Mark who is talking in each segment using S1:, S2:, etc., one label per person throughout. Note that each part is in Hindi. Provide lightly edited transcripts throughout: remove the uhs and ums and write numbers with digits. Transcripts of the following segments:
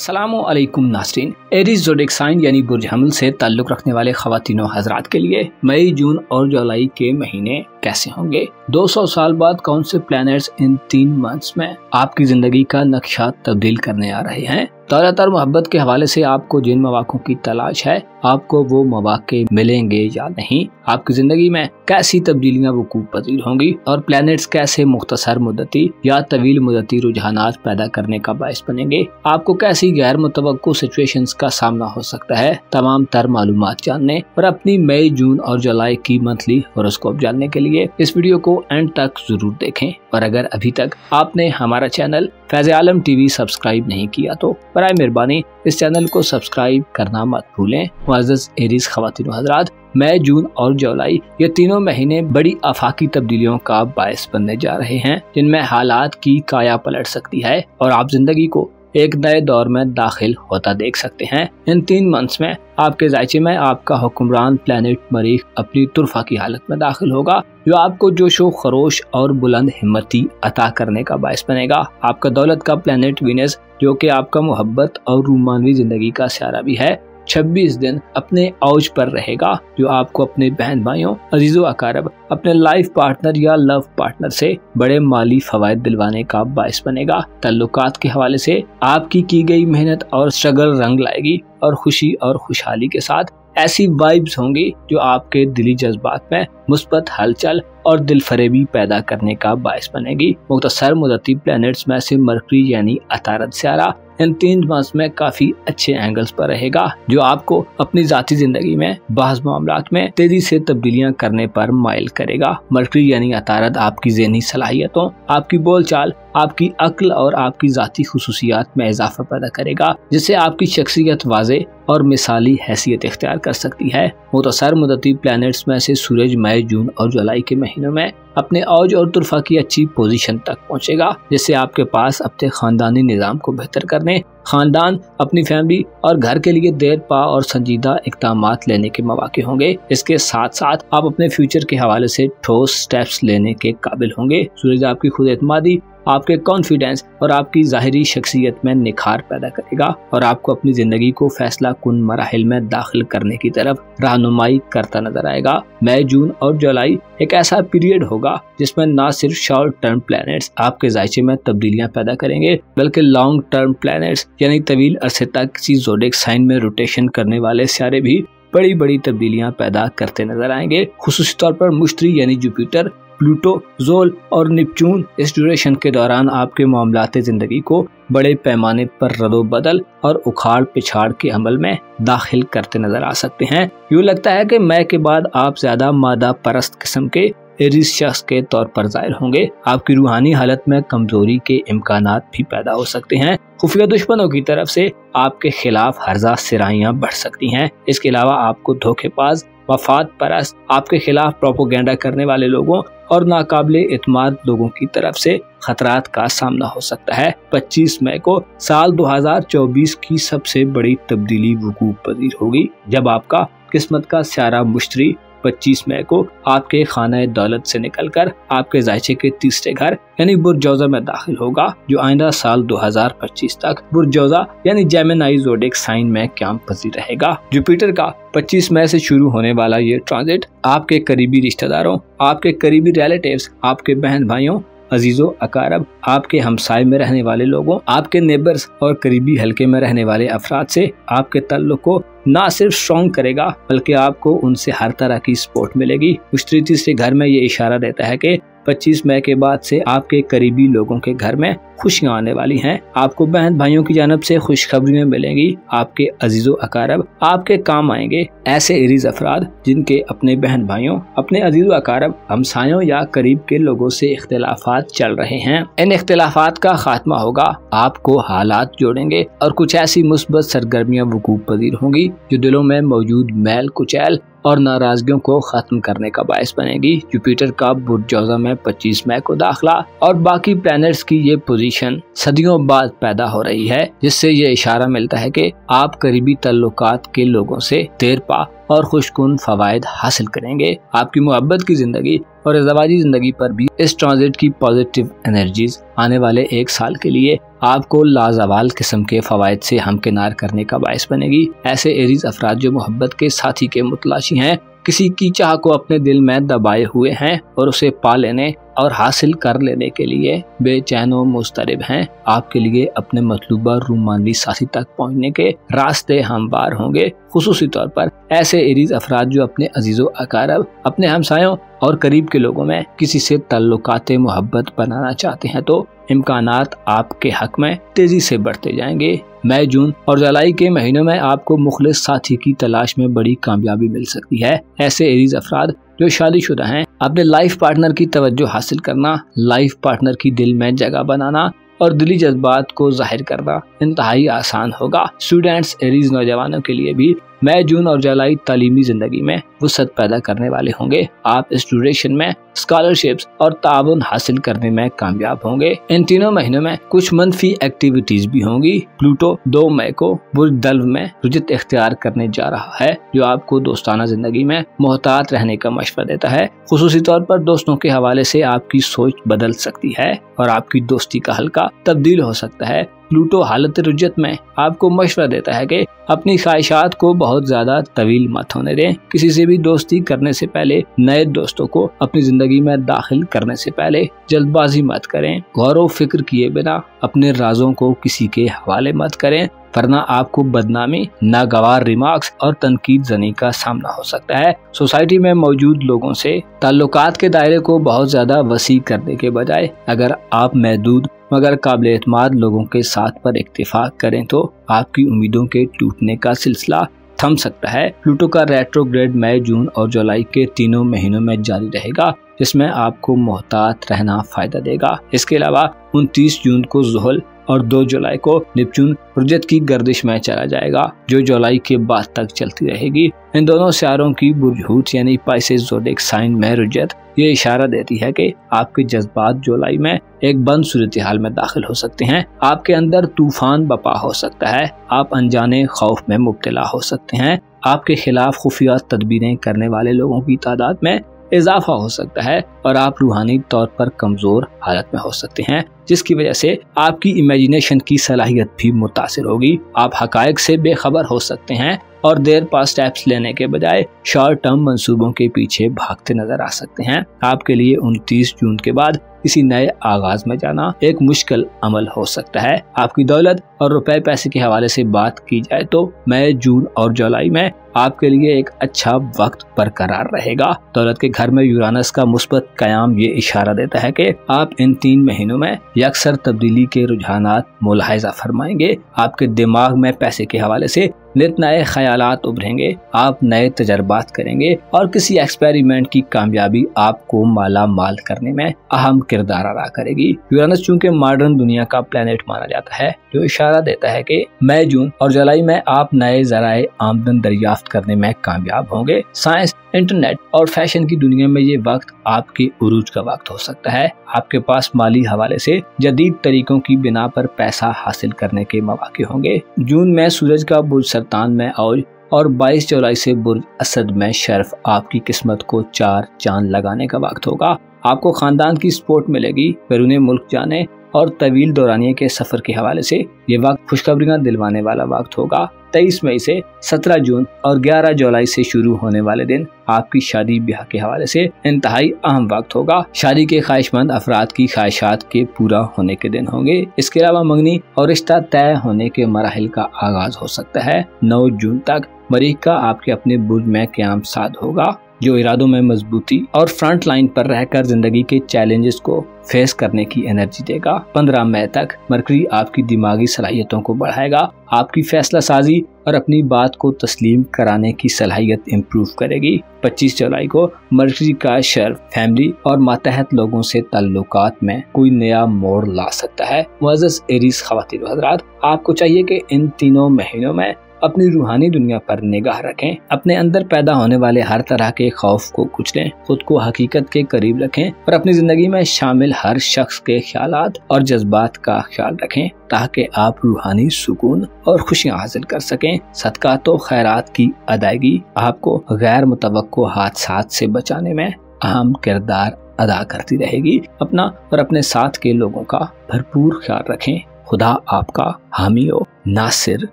S1: अस्सलामुअलैकुम नाज़रीन। एरीज ज़ोडिएक साइन यानी बुर्ज हमल से ताल्लुक़ रखने वाले ख़वातीन व हज़रात के लिए मई, जून और जुलाई के महीने कैसे होंगे। 200 साल बाद कौन से प्लैनेट्स इन 3 मंथ्स में आपकी जिंदगी का नक्शा तब्दील करने आ रहे हैं। दौलत और मोहब्बत के हवाले से आपको जिन मौक़ों की तलाश है, आपको वो मौक़े मिलेंगे या नहीं। आपकी जिंदगी में कैसी तब्दीलियां वकूअ पज़ीर होंगी और प्लैनेट्स कैसे मुख्तसर मुद्दती या तवील मुद्दती रुझानात पैदा करने का बाइस बनेंगे। आपको कैसी गैर मुतवक्को सिचुएशंस का सामना हो सकता है। तमाम तर मालूमात जानने और अपनी मई, जून और जुलाई की मंथली होरोस्कोप जानने के लिए इस वीडियो को एंड तक जरूर देखें। और अगर अभी तक आपने हमारा चैनल फैज़ आलम टीवी सब्सक्राइब नहीं किया तो बराए मेहरबानी इस चैनल को सब्सक्राइब करना मत भूलें। मुअज़्ज़ज़ एरीज ख़वातीन व हज़रात, मई, जून और जुलाई ये तीनों महीने बड़ी आफाकी तब्दीलियों का बायस बनने जा रहे हैं, जिनमें हालात की काया पलट सकती है और आप जिंदगी को एक नए दौर में दाखिल होता देख सकते हैं। इन 3 मंथ्स में आपके ज़ायचे में आपका हुक्मरान प्लैनेट मरीख अपनी तुरफा की हालत में दाखिल होगा, जो आपको जोशो खरोश और बुलंद हिम्मती अता करने का बायस बनेगा। आपका दौलत का प्लैनेट वीनस, जो कि आपका मोहब्बत और रूमानवी जिंदगी का सहारा भी है, 26 दिन अपने औज पर रहेगा, जो आपको अपने बहन भाइयों, अजीजों अकारब, अपने लाइफ पार्टनर या लव पार्टनर से बड़े माली फवायद दिलवाने का बायस बनेगा। तल्लुकात के हवाले से आपकी की गई मेहनत और स्ट्रगल रंग लाएगी और खुशी और खुशहाली के साथ ऐसी वाइब्स होंगी जो आपके दिली जज्बात में मुस्बत हलचल और दिलफरेबी पैदा करने का बायस बनेगी। मुख्तसर मुद्दती प्लैनेट्स में से मरकरी यानी अतारद सियारा इन 3 मास में काफी अच्छे एंगल्स पर रहेगा, जो आपको अपनी जाती जिंदगी में बाज़ मामलात में तेजी से तब्दीलियां करने पर माइल करेगा। मरकरी यानी अतारद आपकी ज़हनी सलाहियतों, आपकी बोलचाल, आपकी अक्ल और आपकी जाती खुसूसियात में इजाफा पैदा करेगा, जिससे आपकी शख्सियत वाज़े और मिसाली हैसियत इख्तियार कर सकती है। मुख्तसर मुद्दती प्लैनेट्स में से सूरज मई, जून और जुलाई के महीनों में अपने औज और तुरफा की अच्छी पोजीशन तक पहुंचेगा, जिससे आपके पास अपने खानदानी निज़ाम को बेहतर करने, खानदान, अपनी फैमिली और घर के लिए देर पा और संजीदा इक़दामात लेने के मौके होंगे। इसके साथ साथ आप अपने फ्यूचर के हवाले से ठोस स्टेप्स लेने के काबिल होंगे। सूरज आपकी खुद एतमादी, आपके कॉन्फिडेंस और आपकी ज़ाहिरी शख्सियत में निखार पैदा करेगा और आपको अपनी ज़िंदगी को फैसला कुन मराहिल में दाखिल करने की तरफ रहनुमाई करता नजर आएगा। मई, जून और जुलाई एक ऐसा पीरियड होगा जिसमें न सिर्फ शॉर्ट टर्म प्लैनेट्स आपके ज़ायचे में तब्दीलियां पैदा करेंगे, बल्कि लॉन्ग टर्म प्लैनेट्स यानी तवील अरसे तक किसी ज़ोडिएक साइन में रोटेशन करने वाले सितारे भी बड़ी बड़ी तब्दीलियां पैदा करते नजर आएंगे। खुसूसी तौर पर मुश्तरी यानी जुपिटर, प्लूटो, जोल और नेपच्यून इस ड्यूरेशन के दौरान आपके मामलाते जिंदगी को बड़े पैमाने पर रदो बदल और उखाड़ पिछाड़ के अमल में दाखिल करते नजर आ सकते हैं। यूँ लगता है कि मई के बाद आप ज्यादा मादा परस्त किस्म के एरीज शख्स के तौर पर जाहिर होंगे। आपकी रूहानी हालत में कमजोरी के इम्कानात भी पैदा हो सकते हैं। खुफिया दुश्मनों की तरफ से आपके खिलाफ हर्जा सिराइयां बढ़ सकती हैं। इसके अलावा आपको धोखेबाज, वफाद परस्त, आपके खिलाफ प्रोपोगेंडा करने वाले लोगों और नाकाबिले इत्माद लोगों की तरफ से खतरात का सामना हो सकता है। 25 मई को साल 2024 की सबसे बड़ी तब्दीली वकूअ पज़ीर होगी, जब आपका किस्मत का सियारा मुश्तरी 25 मई को आपके खाना दौलत से निकलकर आपके ज़ायचे के तीसरे घर यानी बुर्ज जौज़ा में दाखिल होगा, जो आइंदा साल 2025 तक बुर्ज जौज़ा यानी जेमिनी ज़ोडिएक साइन में क़याम पज़ीर रहेगा। जुपिटर का 25 मई से शुरू होने वाला ये ट्रांजिट आपके करीबी रिश्तेदारों, आपके करीबी रिलेटिव्स, आपके बहन भाइयों, अजीजों अकारब, आपके हमसाय में रहने वाले लोगों, आपके नेबर्स और करीबी हलके में रहने वाले अफराद से आपके ताल्लुक को न सिर्फ स्ट्रॉन्ग करेगा, बल्कि आपको उनसे हर तरह की सपोर्ट मिलेगी। मुश्तरी तीसरे घर में ये इशारा देता है कि 25 मई के बाद से आपके करीबी लोगों के घर में खुशियां आने वाली हैं। आपको बहन भाइयों की जानब से खुशखबरियां मिलेंगी। आपके अजीजों अकारब आपके काम आएंगे। ऐसे एरीज अफराद जिनके अपने बहन भाइयों, अपने अजीजों अकारब, हमसायों या करीब के लोगों से इख्तिलाफात चल रहे हैं, इन इख्तिलाफात का खात्मा होगा। आपको हालात जोड़ेंगे और कुछ ऐसी मुस्बत सरगर्मियां वकूअ पज़ीर होंगी जो दिलों में मौजूद मैल कुचैल और नाराजगियों को खत्म करने का बायस बनेगी। जुपिटर का बुर्ज जौज़ा में 25 मई को दाखिला और बाकी प्लैनेट्स की ये पोजीशन सदियों बाद पैदा हो रही है, जिससे ये इशारा मिलता है कि आप करीबी तल्लुकात के लोगों से देर पा और खुशकुन फवायद हासिल करेंगे। आपकी मोहब्बत की जिंदगी और ज़वाजी जिंदगी पर भी इस ट्रांजिट की पॉजिटिव एनर्जीज आने वाले 1 साल के लिए आपको लाजवाल किस्म के फवायद से हमकिनार करने का बायस बनेगी। ऐसे एरीज अफराद जो मोहब्बत के साथी के मुतलाशी हैं, किसी की चाह को अपने दिल में दबाए हुए हैं और उसे पा लेने और हासिल कर लेने के लिए बेचैन व मुस्तरिब हैं, आपके लिए अपने मतलूबा रूमानी साथी तक पहुंचने के रास्ते हमवार होंगे। खुसूसी तौर पर ऐसे एरीज अफराद जो अपने अजीजों अकारब, अपने हमसायों और करीब के लोगों में किसी से ताल्लुकात मोहब्बत बनाना चाहते हैं तो इम्कानात आपके हक में तेजी से बढ़ते जाएंगे। मई, जून और जुलाई के महीनों में आपको मुखलिस साथी की तलाश में बड़ी कामयाबी मिल सकती है। ऐसे एरीज अफराद जो शादीशुदा हैं, अपने लाइफ पार्टनर की तवज्जो हासिल करना, लाइफ पार्टनर की दिल में जगह बनाना और दिली जज्बात को जाहिर करना इंतहाई आसान होगा। स्टूडेंट्स एरीज नौजवानों के लिए भी मई, जून और जुलाई तालीमी जिंदगी में वुसअत पैदा करने वाले होंगे। आप इस ड्यूरेशन में स्कॉलरशिप्स और ताउन हासिल करने में कामयाब होंगे। इन तीनों महीनों में कुछ मनफी एक्टिविटीज भी होंगी। प्लूटो 2 मई को बुर्ज दल्व में रुजत इख्तियार करने जा रहा है, जो आपको दोस्ताना जिंदगी में मोहतात रहने का मशवरा देता है। खुसूसी तौर पर दोस्तों के हवाले से आपकी सोच बदल सकती है और आपकी दोस्ती का हल्का तब्दील हो सकता है। प्लूटो हालत रुजत में आपको मशवरा देता है कि अपनी ख्वाहिशात को बहुत ज्यादा तवील मत होने दें। किसी से भी दोस्ती करने से पहले, नए दोस्तों को अपनी जिंदगी में दाखिल करने से पहले जल्दबाजी मत करें। गौर व फिक्र किए बिना अपने राजों को किसी के हवाले मत करें, वरना आपको बदनामी, नागवार रिमार्क्स और तनकीद जनी का सामना हो सकता है। सोसाइटी में मौजूद लोगों से ताल्लुकात के दायरे को बहुत ज्यादा वसी करने के बजाय अगर आप महदूद मगर काबिल एतमाद लोगों के साथ पर इत्तेफाक करें तो आपकी उम्मीदों के टूटने का सिलसिला थम सकता है। प्लूटो का रेट्रोग्रेड मई, जून और जुलाई के तीनों महीनों में जारी रहेगा, जिसमें आपको मोहतात रहना फायदा देगा। इसके अलावा 29 जून को ज़ुहल और 2 जुलाई को नेपच्यून रुजत की गर्दिश में चला जाएगा, जो जुलाई के बाद तक चलती रहेगी। इन दोनों सियारों की बुर्जहूत यानी पाइसेस ज़ोडिएक साइन में रुजत ये इशारा देती है कि आपके जज्बात जुलाई में एक बंद सूरत हाल में दाखिल हो सकते हैं। आपके अंदर तूफान बपा हो सकता है, आप अनजाने खौफ में मुब्तला हो सकते हैं, आपके खिलाफ खुफिया तदबीरें करने वाले लोगों की तादाद में इजाफा हो सकता है और आप रूहानी तौर पर कमजोर हालत में हो सकते हैं, जिसकी वजह से आपकी इमेजिनेशन की सलाहियत भी मुतासिर होगी। आप हकायक से बेखबर हो सकते हैं और देर पास स्टेप्स लेने के बजाय शॉर्ट टर्म मंसूबों के पीछे भागते नजर आ सकते हैं। आपके लिए 29 जून के बाद किसी नए आगाज में जाना एक मुश्किल अमल हो सकता है। आपकी दौलत और रुपए पैसे के हवाले से बात की जाए तो मई, जून और जुलाई में आपके लिए एक अच्छा वक्त बरकरार रहेगा। दौलत के घर में यूरानस का मुस्बत कयाम ये इशारा देता है कि आप इन 3 महीनों में यकसर तब्दीली के रुझानात मुलाहिजा फरमाएंगे। आपके दिमाग में पैसे के हवाले से नित नए ख्यालात उभरेंगे, आप नए तजर्बात करेंगे और किसी एक्सपेरिमेंट की कामयाबी आपको माला माल करने में अहम किरदार अदा करेगी। यूरानस चूंकि मॉडर्न दुनिया का प्लेनेट माना जाता है, जो इशारा देता है कि मई, जून और जुलाई में आप नए ज़राए आमदन दरियाफ्त करने में कामयाब होंगे। साइंस, इंटरनेट और फैशन की दुनिया में ये वक्त आपके उरूज का वक्त हो सकता है। आपके पास माली हवाले से जदीद तरीकों की बिना पर पैसा हासिल करने के मौके होंगे। जून में सूरज का बुर्ज सरतान में औज और 22 जुलाई से बुर्ज असद में शर्फ आपकी किस्मत को 4 चांद लगाने का वक्त होगा। आपको खानदान की सपोर्ट मिलेगी। बैरून मुल्क जाने और तवील दौरानिये के सफर के हवाले से ये वक्त खुशखबरियां दिलवाने वाला वक्त होगा। 23 मई से 17 जून और 11 जुलाई से शुरू होने वाले दिन आपकी शादी ब्याह के हवाले से इंतहाई अहम वक्त होगा। शादी के ख्वाहिशमंद अफराद की ख्वाहिशात के पूरा होने के दिन होंगे। इसके अलावा मंगनी और रिश्ता तय होने के मराहिल का आगाज हो सकता है। 9 जून तक मरीख का आपके अपने बुर्ज में क़याम साध होगा, जो इरादों में मजबूती और फ्रंट लाइन पर रहकर जिंदगी के चैलेंजेस को फेस करने की एनर्जी देगा। 15 मई तक मरकरी आपकी दिमागी सलाहियतों को बढ़ाएगा, आपकी फैसला साजी और अपनी बात को तस्लीम कराने की सलाहियत इम्प्रूव करेगी। 25 जुलाई को मरकरी का शर्फ फैमिली और मातहत लोगों से ताल्लुकात में कोई नया मोड़ ला सकता है। मुअज़्ज़ज़ एरीज ख़वातीन व हज़रात, आपको चाहिए कि इन तीनों महीनों में अपनी रूहानी दुनिया पर निगाह रखें, अपने अंदर पैदा होने वाले हर तरह के खौफ को कुचलें, खुद को हकीकत के करीब रखें और अपनी जिंदगी में शामिल हर शख्स के ख्यालात और जज्बात का ख्याल रखें, ताकि आप रूहानी सुकून और खुशियां हासिल कर सकें। सदकात व खैरात की अदायगी आपको गैर मुतवक्को हादसात से बचाने में अहम किरदार अदा करती रहेगी। अपना और अपने साथ के लोगों का भरपूर ख्याल रखें। खुदा आपका हामी हो, नासिर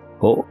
S1: हो।